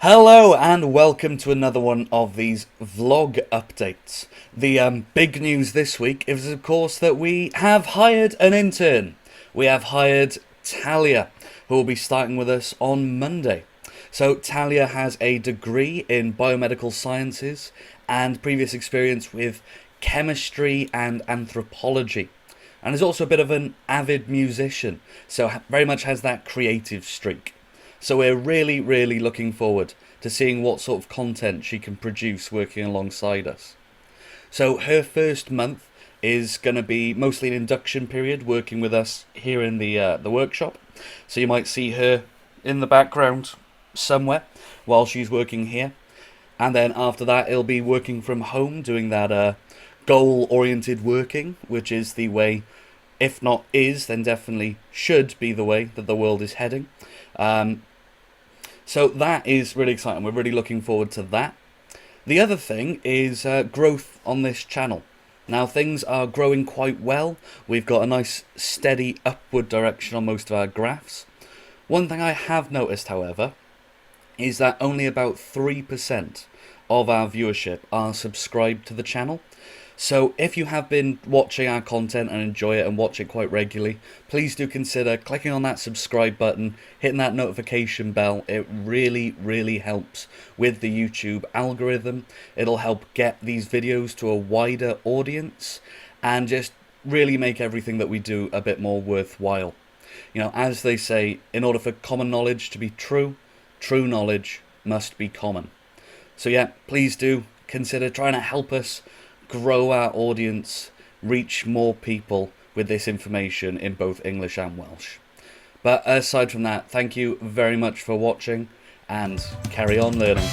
Hello and welcome to another one of these vlog updates. The big news this week is of course that we have hired an intern. We have hired Thalia, who will be starting with us on Monday. So Thalia has a degree in Biomedical Sciences and previous experience with chemistry and anthropology. And is also a bit of an avid musician, so very much has that creative streak. So we're really looking forward to seeing what sort of content she can produce working alongside us. So her first month is going to be mostly an induction period working with us here in the workshop. So you might see her in the background somewhere while she's working here. And then after that it'll be working from home, doing that goal-oriented working, which is the way, if not is, then definitely should be the way that the world is heading. So that is really exciting. We're really looking forward to that. The other thing is growth on this channel. Now things are growing quite well. We've got a nice steady upward direction on most of our graphs. One thing I have noticed, however, is that only about 3% of our viewership are subscribed to the channel. So if you have been watching our content and enjoy it and watch it quite regularly, please do consider clicking on that subscribe button, hitting that notification bell. It really helps with the YouTube algorithm. It'll help get these videos to a wider audience and just really make everything that we do a bit more worthwhile. You know, as they say, in order for common knowledge to be true, true knowledge must be common. So yeah, please do consider trying to help us grow our audience, reach more people with this information in both English and Welsh. But aside from that, thank you very much for watching and carry on learning.